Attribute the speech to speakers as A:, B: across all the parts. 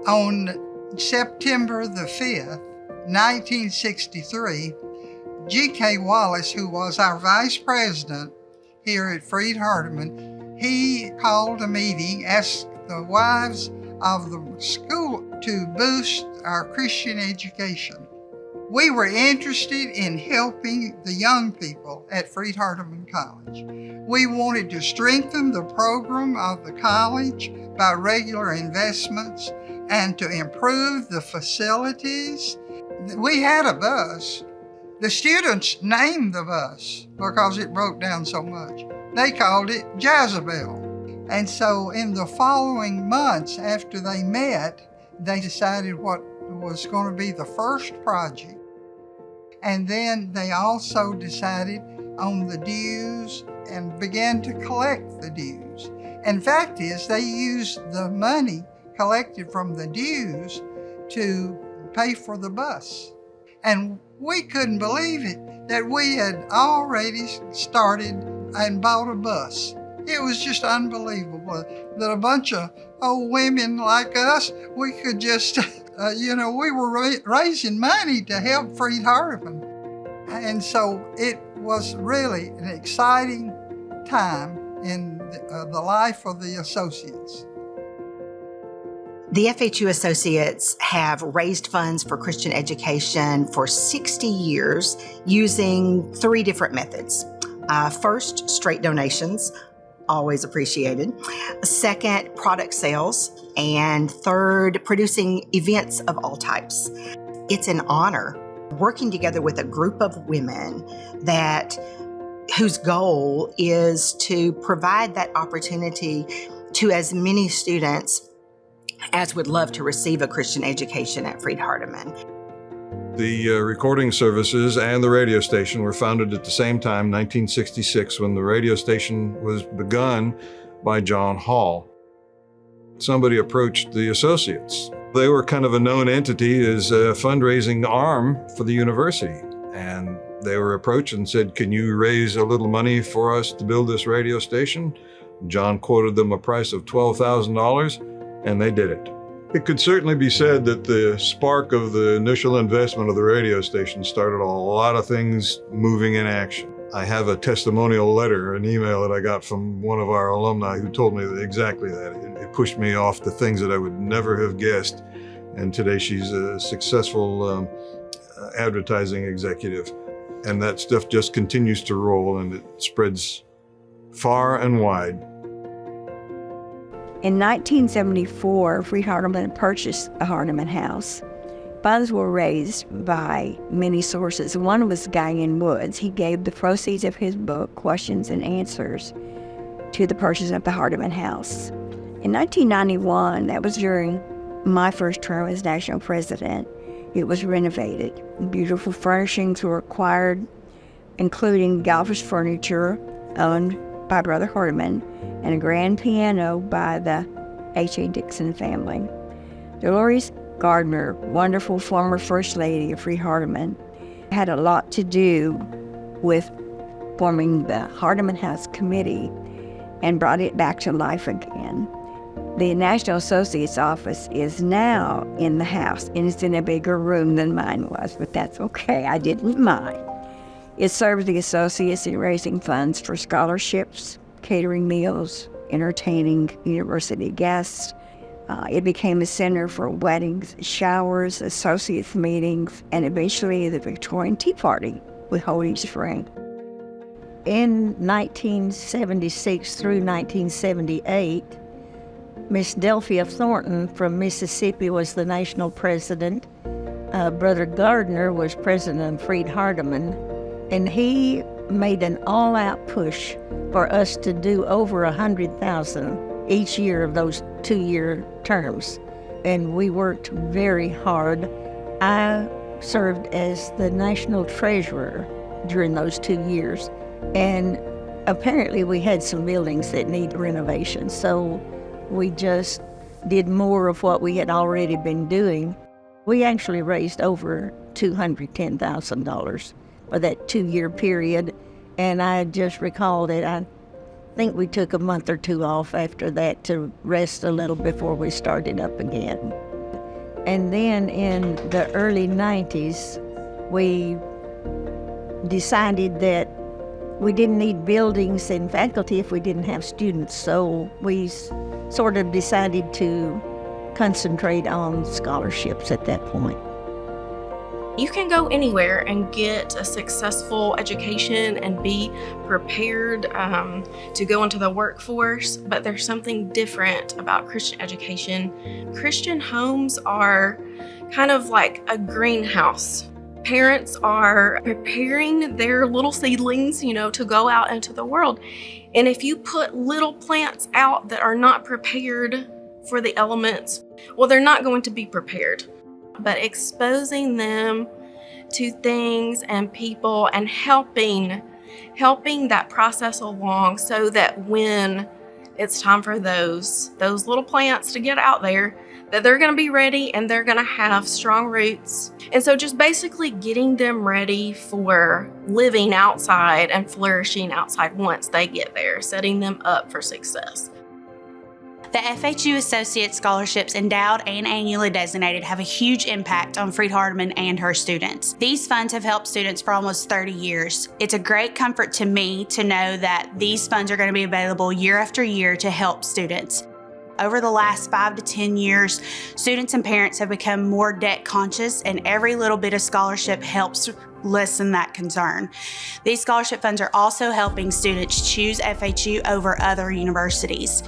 A: On September the 5th, 1963, G.K. Wallace, who was our vice president here at Freed-Hardeman, he called a meeting, asked the wives of the school to boost our Christian education. We were interested in helping the young people at Freed-Hardeman College. We wanted to strengthen the program of the college by regular investments and to improve the facilities. We had a bus. The students named the bus because it broke down so much. They called it Jezebel. And so in the following months after they met, they decided what was going to be the first project. And then they also decided on the dues and began to collect the dues. And fact is, they used the money collected from the dues to pay for the bus. And we couldn't believe it, that we had already started and bought a bus. It was just unbelievable that a bunch of old women like us, we could just, we were raising money to help Freed-Hardeman. And so it was really an exciting time in the life of the Associates.
B: The FHU Associates have raised funds for Christian education for 60 years using 3 different methods. First, straight donations, always appreciated. Second, product sales. And third, producing events of all types. It's an honor working together with a group of women whose goal is to provide that opportunity to as many students as would love to receive a Christian education at Freed-Hardeman.
C: The recording services and the radio station were founded at the same time, 1966, when the radio station was begun by John Hall. Somebody approached the Associates. They were kind of a known entity as a fundraising arm for the university. And they were approached and said, "Can you raise a little money for us to build this radio station?" John quoted them a price of $12,000, and they did it. It could certainly be said that the spark of the initial investment of the radio station started a lot of things moving in action. I have a testimonial letter, an email that I got from one of our alumni who told me exactly that. It pushed me off to things that I would never have guessed. And today she's a successful advertising executive. And that stuff just continues to roll, and it spreads far and wide.
D: In 1974, Freed-Hardeman purchased a Hardman House. Funds were raised by many sources. One was Guyan Woods. He gave the proceeds of his book, Questions and Answers, to the purchase of the Hardman House. In 1991, that was during my first term as national president, it was renovated. Beautiful furnishings were acquired, including Galvers furniture owned by Brother Hardman, and a grand piano by the H.A. Dixon family. Dolores Gardner, wonderful former First Lady of Freed-Hardeman, had a lot to do with forming the Hardman House Committee and brought it back to life again. The National Associates office is now in the house, and it's in a bigger room than mine was, but that's okay, I didn't mind. It serves the Associates in raising funds for scholarships, catering meals, entertaining university guests. It became a center for weddings, showers, associates meetings, and eventually the Victorian Tea Party would hold each spring.
E: In 1976 through 1978, Miss Delphia Thornton from Mississippi was the national president. Brother Gardner was president of Freed-Hardeman, and he made an all-out push for us to do over 100,000 each year of those 2-year terms. And we worked very hard. I served as the national treasurer during those 2 years. And apparently we had some buildings that need renovation. So we just did more of what we had already been doing. We actually raised over $210,000 for that 2-year period. And I just recall that I think we took a month or 2 off after that to rest a little before we started up again. And then in the early 90s, we decided that we didn't need buildings and faculty if we didn't have students. So we sort of decided to concentrate on scholarships at that point.
F: You can go anywhere and get a successful education and be prepared to go into the workforce, but there's something different about Christian education. Christian homes are kind of like a greenhouse. Parents are preparing their little seedlings, to go out into the world. And if you put little plants out that are not prepared for the elements, well, they're not going to be prepared. But exposing them to things and people and helping that process along so that when it's time for those little plants to get out there, that they're going to be ready and they're going to have strong roots. And so just basically getting them ready for living outside and flourishing outside once they get there, setting them up for success.
G: The FHU Associates scholarships, endowed and annually designated, have a huge impact on Freed-Hardeman and her students. These funds have helped students for almost 30 years. It's a great comfort to me to know that these funds are going to be available year after year to help students. Over the last 5 to 10 years, students and parents have become more debt conscious, and every little bit of scholarship helps lessen that concern. These scholarship funds are also helping students choose FHU over other universities.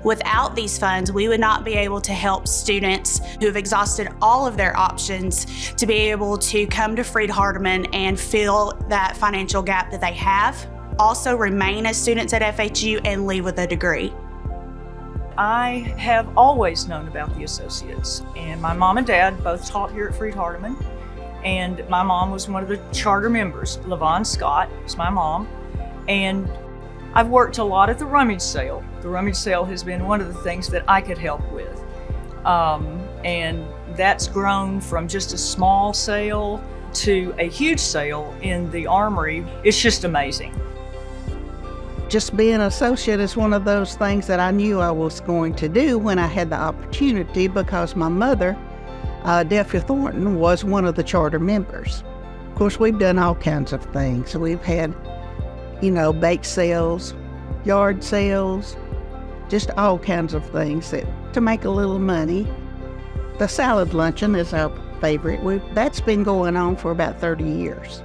G: Without these funds, we would not be able to help students who have exhausted all of their options to be able to come to Freed-Hardeman and fill that financial gap that they have, also remain as students at FHU and leave with a degree.
H: I have always known about the Associates, and my mom and dad both taught here at Freed-Hardeman, and my mom was one of the charter members. LaVon Scott was my mom, and I've worked a lot at the rummage sale. The rummage sale has been one of the things that I could help with. And that's grown from just a small sale to a huge sale in the armory. It's just amazing.
I: Just being an associate is one of those things that I knew I was going to do when I had the opportunity, because my mother, Delphia Thornton, was one of the charter members. Of course, we've done all kinds of things. We've had bake sales, yard sales, just all kinds of things to make a little money. The salad luncheon is our favorite. That's been going on for about 30 years.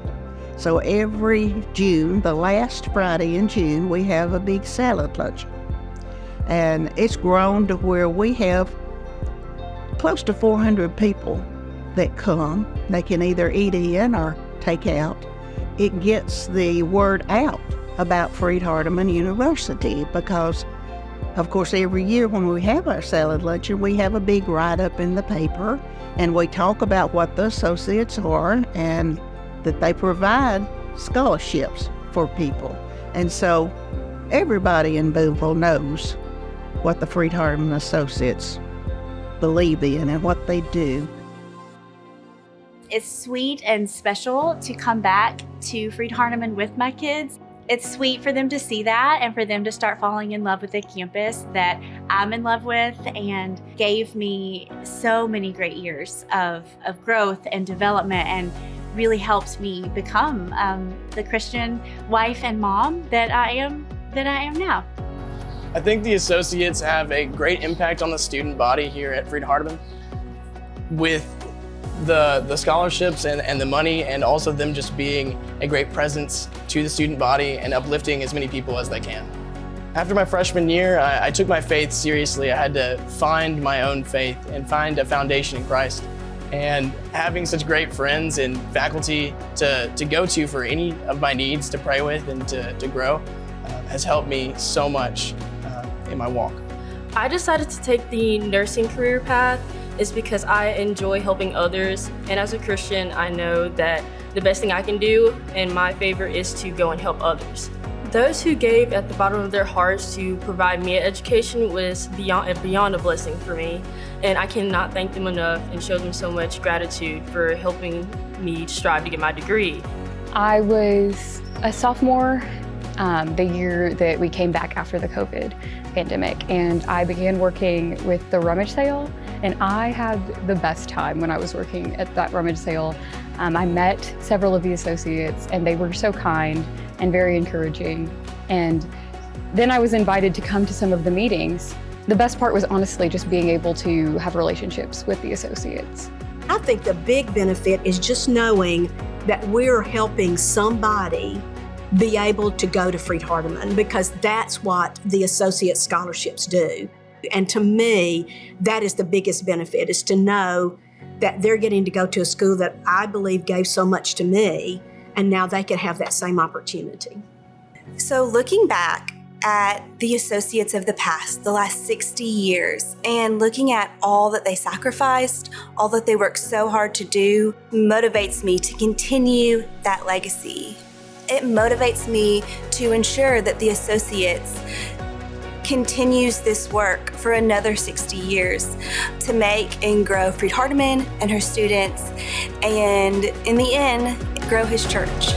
I: So every June, the last Friday in June, we have a big salad luncheon. And it's grown to where we have close to 400 people that come. They can either eat in or take out. It gets the word out about Freed-Hardeman University because, of course, every year when we have our salad luncheon, we have a big write-up in the paper, and we talk about what the associates are and that they provide scholarships for people. And so everybody in Boonville knows what the Freed-Hardeman Associates believe in and what they do.
J: It's sweet and special to come back to Freed-Hardeman with my kids. It's sweet for them to see that and for them to start falling in love with the campus that I'm in love with, and gave me so many great years of growth and development, and really helped me become the Christian wife and mom that I am now.
K: I think the Associates have a great impact on the student body here at Freed-Hardeman with the scholarships and the money, and also them just being a great presence to the student body and uplifting as many people as they can. After my freshman year, I took my faith seriously. I had to find my own faith and find a foundation in Christ. And having such great friends and faculty to go to for any of my needs, to pray with and to grow, has helped me so much in my walk.
L: I decided to take the nursing career path is because I enjoy helping others, and as a Christian, I know that the best thing I can do in my favor is to go and help others. Those who gave at the bottom of their hearts to provide me an education was beyond a blessing for me, and I cannot thank them enough and show them so much gratitude for helping me strive to get my degree.
M: I was a sophomore the year that we came back after the COVID pandemic, and I began working with the rummage sale And I had the best time when I was working at that rummage sale. I met several of the associates, and they were so kind and very encouraging. And then I was invited to come to some of the meetings. The best part was honestly just being able to have relationships with the associates.
N: I think the big benefit is just knowing that we're helping somebody be able to go to Freed-Hardeman, because that's what the associate scholarships do. And to me, that is the biggest benefit, is to know that they're getting to go to a school that I believe gave so much to me, and now they can have that same opportunity.
O: So looking back at the associates of the past, the last 60 years, and looking at all that they sacrificed, all that they worked so hard to do, motivates me to continue that legacy. It motivates me to ensure that the associates continues this work for another 60 years to make and grow Freed-Hardeman and her students, and in the end, grow his church.